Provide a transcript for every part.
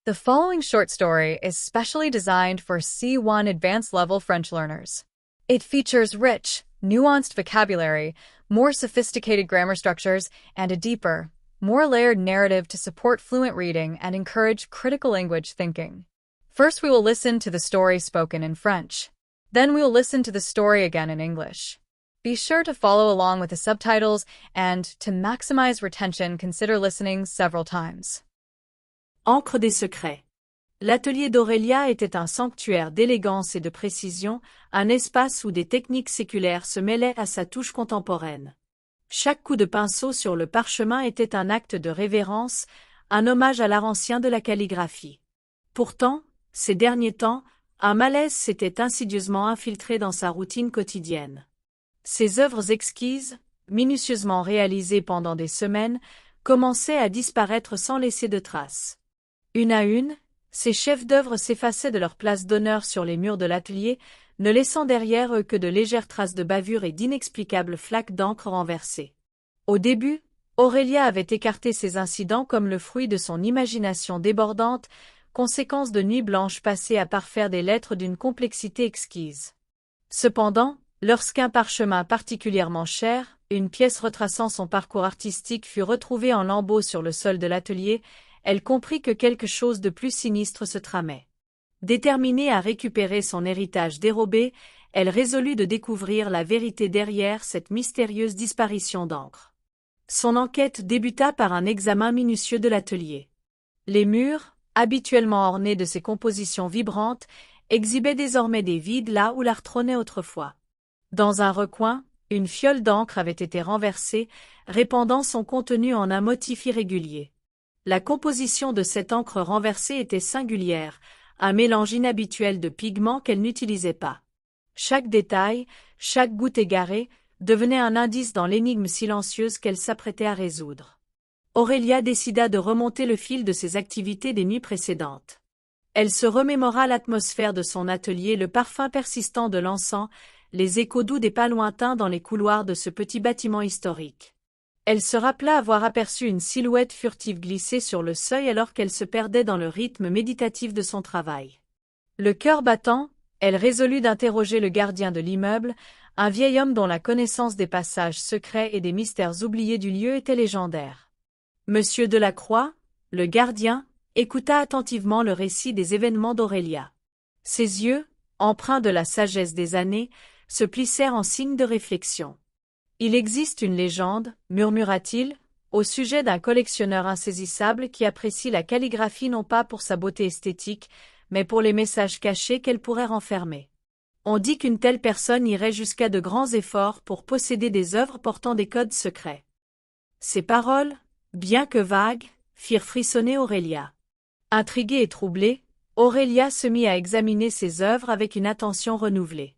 The following short story is specially designed for C1 advanced level French learners. It features rich, nuanced vocabulary, more sophisticated grammar structures, and a deeper, more layered narrative to support fluent reading and encourage critical language thinking. First, we will listen to the story spoken in French. Then we will listen to the story again in English. Be sure to follow along with the subtitles, and to maximize retention, consider listening several times. Encre des secrets. L'atelier d'Aurélia était un sanctuaire d'élégance et de précision, un espace où des techniques séculaires se mêlaient à sa touche contemporaine. Chaque coup de pinceau sur le parchemin était un acte de révérence, un hommage à l'art ancien de la calligraphie. Pourtant, ces derniers temps, un malaise s'était insidieusement infiltré dans sa routine quotidienne. Ses œuvres exquises, minutieusement réalisées pendant des semaines, commençaient à disparaître sans laisser de traces. Une à une, ces chefs-d'œuvre s'effaçaient de leur place d'honneur sur les murs de l'atelier, ne laissant derrière eux que de légères traces de bavure et d'inexplicables flaques d'encre renversées. Au début, Aurélia avait écarté ces incidents comme le fruit de son imagination débordante, conséquence de nuits blanches passées à parfaire des lettres d'une complexité exquise. Cependant, lorsqu'un parchemin particulièrement cher, une pièce retraçant son parcours artistique fut retrouvée en lambeaux sur le sol de l'atelier, elle comprit que quelque chose de plus sinistre se tramait. Déterminée à récupérer son héritage dérobé, elle résolut de découvrir la vérité derrière cette mystérieuse disparition d'encre. Son enquête débuta par un examen minutieux de l'atelier. Les murs, habituellement ornés de ces compositions vibrantes, exhibaient désormais des vides là où l'art trônait autrefois. Dans un recoin, une fiole d'encre avait été renversée, répandant son contenu en un motif irrégulier. La composition de cette encre renversée était singulière, un mélange inhabituel de pigments qu'elle n'utilisait pas. Chaque détail, chaque goutte égarée, devenait un indice dans l'énigme silencieuse qu'elle s'apprêtait à résoudre. Aurélia décida de remonter le fil de ses activités des nuits précédentes. Elle se remémora l'atmosphère de son atelier, le parfum persistant de l'encens, les échos doux des pas lointains dans les couloirs de ce petit bâtiment historique. Elle se rappela avoir aperçu une silhouette furtive glisser sur le seuil alors qu'elle se perdait dans le rythme méditatif de son travail. Le cœur battant, elle résolut d'interroger le gardien de l'immeuble, un vieil homme dont la connaissance des passages secrets et des mystères oubliés du lieu était légendaire. Monsieur Delacroix, le gardien, écouta attentivement le récit des événements d'Aurélia. Ses yeux, empreints de la sagesse des années, se plissèrent en signe de réflexion. « Il existe une légende, murmura-t-il, au sujet d'un collectionneur insaisissable qui apprécie la calligraphie non pas pour sa beauté esthétique, mais pour les messages cachés qu'elle pourrait renfermer. On dit qu'une telle personne irait jusqu'à de grands efforts pour posséder des œuvres portant des codes secrets. » Ces paroles, bien que vagues, firent frissonner Aurélia. Intriguée et troublée, Aurélia se mit à examiner ses œuvres avec une attention renouvelée.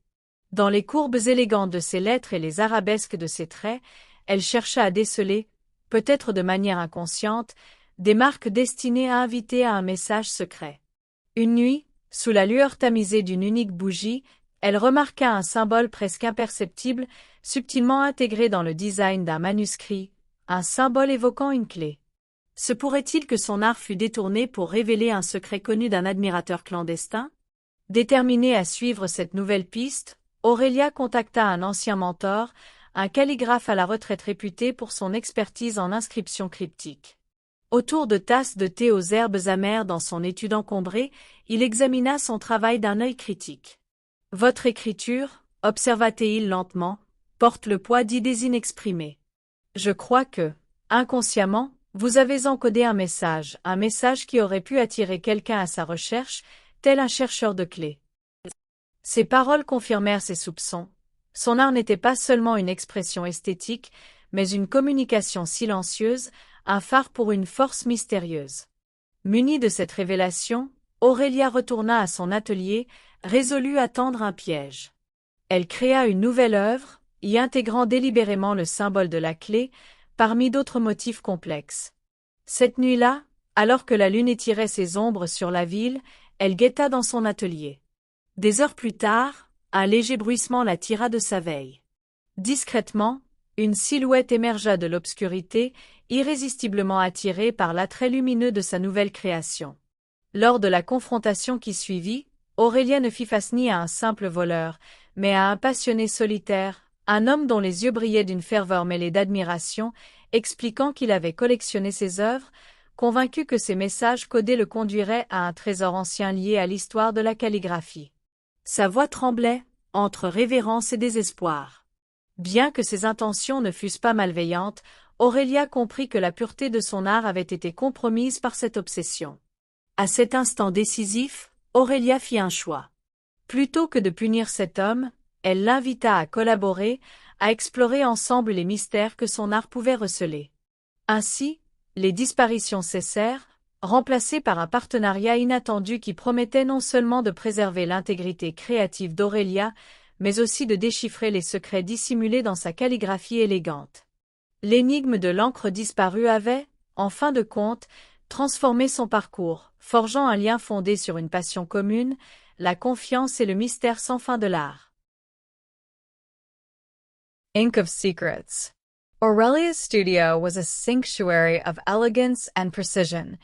Dans les courbes élégantes de ses lettres et les arabesques de ses traits, elle chercha à déceler, peut-être de manière inconsciente, des marques destinées à inviter à un message secret. Une nuit, sous la lueur tamisée d'une unique bougie, elle remarqua un symbole presque imperceptible, subtilement intégré dans le design d'un manuscrit, un symbole évoquant une clé. Se pourrait-il que son art fût détourné pour révéler un secret connu d'un admirateur clandestin? Déterminée à suivre cette nouvelle piste, Aurélia contacta un ancien mentor, un calligraphe à la retraite réputé pour son expertise en inscriptions cryptiques. Autour de tasses de thé aux herbes amères dans son étude encombrée, il examina son travail d'un œil critique. « Votre écriture, observa-t-il lentement, porte le poids d'idées inexprimées. Je crois que, inconsciemment, vous avez encodé un message qui aurait pu attirer quelqu'un à sa recherche, tel un chercheur de clés. » Ces paroles confirmèrent ses soupçons. Son art n'était pas seulement une expression esthétique, mais une communication silencieuse, un phare pour une force mystérieuse. Munie de cette révélation, Aurélia retourna à son atelier, résolue à tendre un piège. Elle créa une nouvelle œuvre, y intégrant délibérément le symbole de la clé, parmi d'autres motifs complexes. Cette nuit-là, alors que la lune étirait ses ombres sur la ville, elle guetta dans son atelier. Des heures plus tard, un léger bruissement la tira de sa veille. Discrètement, une silhouette émergea de l'obscurité, irrésistiblement attirée par l'attrait lumineux de sa nouvelle création. Lors de la confrontation qui suivit, Aurélia ne fit face ni à un simple voleur, mais à un passionné solitaire, un homme dont les yeux brillaient d'une ferveur mêlée d'admiration, expliquant qu'il avait collectionné ses œuvres, convaincu que ses messages codés le conduiraient à un trésor ancien lié à l'histoire de la calligraphie. Sa voix tremblait, entre révérence et désespoir. Bien que ses intentions ne fussent pas malveillantes, Aurélia comprit que la pureté de son art avait été compromise par cette obsession. À cet instant décisif, Aurélia fit un choix. Plutôt que de punir cet homme, elle l'invita à collaborer, à explorer ensemble les mystères que son art pouvait receler. Ainsi, les disparitions cessèrent, remplacées par un partenariat inattendu qui promettait non seulement de préserver l'intégrité créative d'Aurélia, mais aussi de déchiffrer les secrets dissimulés dans sa calligraphie élégante. L'énigme de l'encre disparue avait, en fin de compte, transformé son parcours, forgeant un lien fondé sur une passion commune, la confiance et le mystère sans fin de l'art. Ink of Secrets. Aurelia's studio was a sanctuary of elegance and precision,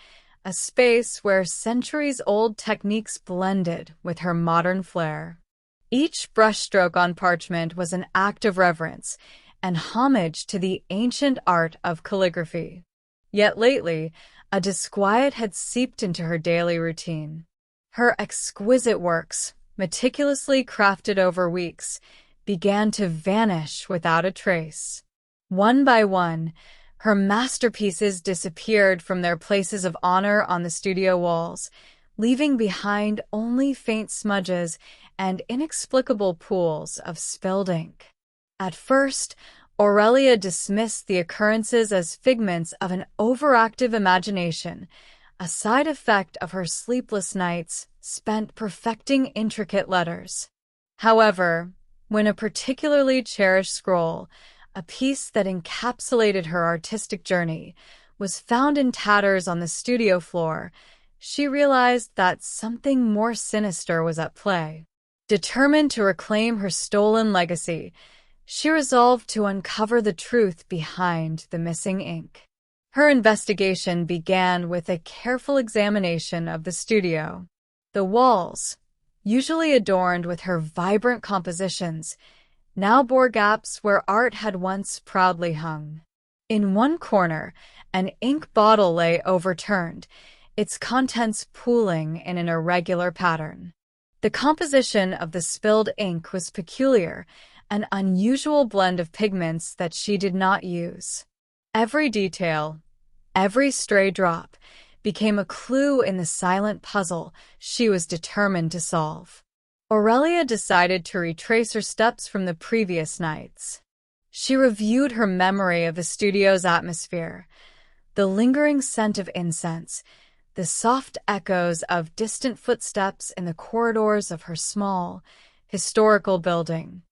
a space where centuries-old techniques blended with her modern flair. Each brushstroke on parchment was an act of reverence and homage to the ancient art of calligraphy. Yet lately, a disquiet had seeped into her daily routine. Her exquisite works, meticulously crafted over weeks, began to vanish without a trace. One by one, her masterpieces disappeared from their places of honor on the studio walls, leaving behind only faint smudges and inexplicable pools of spilled ink. At first, Aurelia dismissed the occurrences as figments of an overactive imagination, a side effect of her sleepless nights spent perfecting intricate letters. However, when a particularly cherished scroll, a piece that encapsulated her artistic journey, was found in tatters on the studio floor, she realized that something more sinister was at play. Determined to reclaim her stolen legacy, she resolved to uncover the truth behind the missing ink. Her investigation began with a careful examination of the studio. The walls, usually adorned with her vibrant compositions, now bore gaps where art had once proudly hung. In one corner, an ink bottle lay overturned, its contents pooling in an irregular pattern. The composition of the spilled ink was peculiar, an unusual blend of pigments that she did not use. Every detail, every stray drop, became a clue in the silent puzzle she was determined to solve. Aurelia decided to retrace her steps from the previous nights. She reviewed her memory of the studio's atmosphere, the lingering scent of incense, the soft echoes of distant footsteps in the corridors of her small, historical building.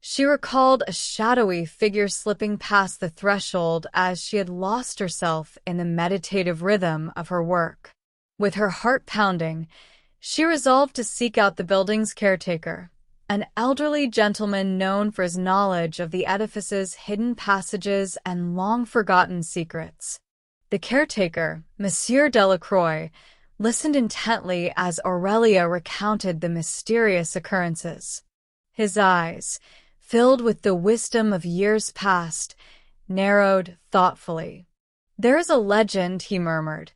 She recalled a shadowy figure slipping past the threshold as she had lost herself in the meditative rhythm of her work. With her heart pounding, she resolved to seek out the building's caretaker, an elderly gentleman known for his knowledge of the edifice's hidden passages and long-forgotten secrets. The caretaker, Monsieur Delacroix, listened intently as Aurelia recounted the mysterious occurrences. His eyes, filled with the wisdom of years past, narrowed thoughtfully. "There is a legend," he murmured,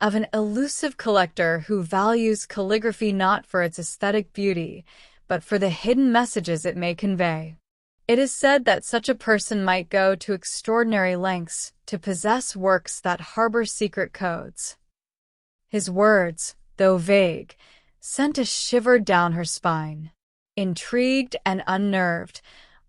"of an elusive collector who values calligraphy not for its aesthetic beauty, but for the hidden messages it may convey. It is said that such a person might go to extraordinary lengths to possess works that harbor secret codes." His words, though vague, sent a shiver down her spine. Intrigued and unnerved,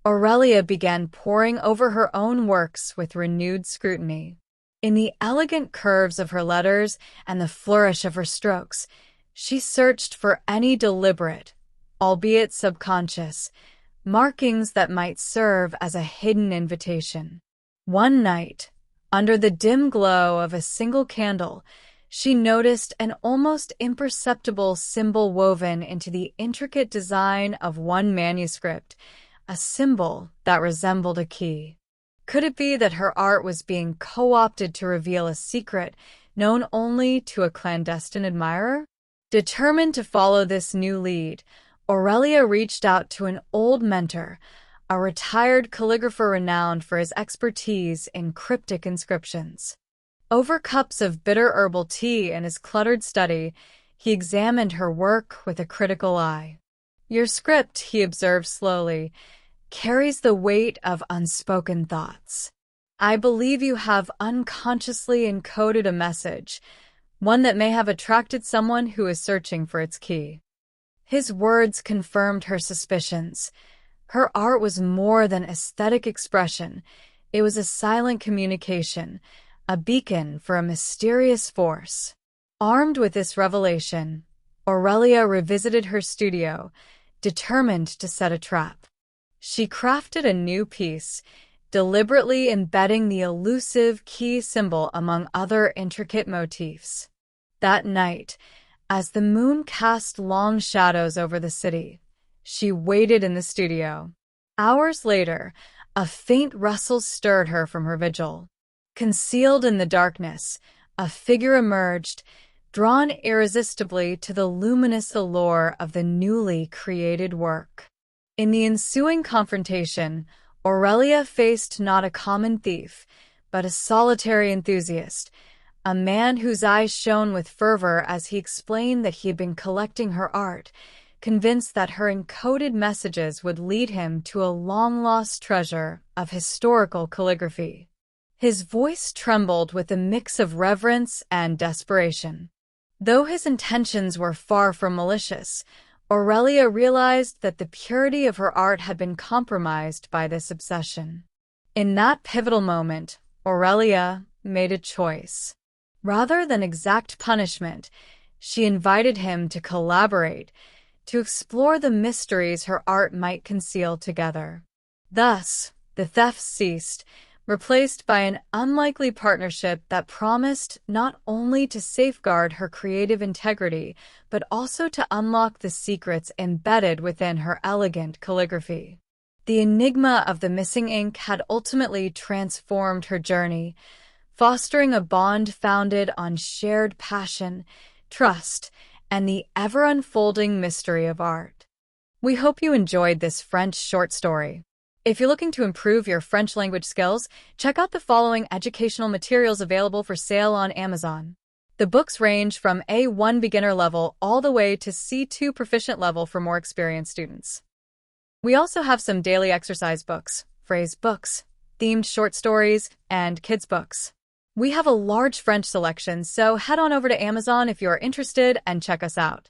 Aurelia began poring over her own works with renewed scrutiny. In the elegant curves of her letters and the flourish of her strokes, she searched for any deliberate, albeit subconscious, markings that might serve as a hidden invitation. One night, under the dim glow of a single candle, she noticed an almost imperceptible symbol woven into the intricate design of one manuscript, a symbol that resembled a key. Could it be that her art was being co-opted to reveal a secret known only to a clandestine admirer? Determined to follow this new lead, Aurelia reached out to an old mentor, a retired calligrapher renowned for his expertise in cryptic inscriptions. Over cups of bitter herbal tea in his cluttered study, he examined her work with a critical eye. "Your script," he observed slowly, "carries the weight of unspoken thoughts. I believe you have unconsciously encoded a message, one that may have attracted someone who is searching for its key." His words confirmed her suspicions. Her art was more than aesthetic expression. It was a silent communication, a beacon for a mysterious force. Armed with this revelation, Aurelia revisited her studio, determined to set a trap. She crafted a new piece, deliberately embedding the elusive key symbol among other intricate motifs. That night, as the moon cast long shadows over the city, she waited in the studio. Hours later, a faint rustle stirred her from her vigil. Concealed in the darkness, a figure emerged, drawn irresistibly to the luminous allure of the newly created work. In the ensuing confrontation, Aurelia faced not a common thief, but a solitary enthusiast, a man whose eyes shone with fervor as he explained that he had been collecting her art, convinced that her encoded messages would lead him to a long-lost treasure of historical calligraphy. His voice trembled with a mix of reverence and desperation. Though his intentions were far from malicious, Aurelia realized that the purity of her art had been compromised by this obsession. In that pivotal moment, Aurelia made a choice. Rather than exact punishment, she invited him to collaborate, to explore the mysteries her art might conceal together. Thus, the theft ceased, replaced by an unlikely partnership that promised not only to safeguard her creative integrity, but also to unlock the secrets embedded within her elegant calligraphy. The enigma of the missing ink had ultimately transformed her journey, fostering a bond founded on shared passion, trust, and the ever-unfolding mystery of art. We hope you enjoyed this French short story. If you're looking to improve your French language skills, check out the following educational materials available for sale on Amazon. The books range from A1 beginner level all the way to C2 proficient level for more experienced students. We also have some daily exercise books, phrase books, themed short stories, and kids books. We have a large French selection, so head on over to Amazon if you're interested and check us out.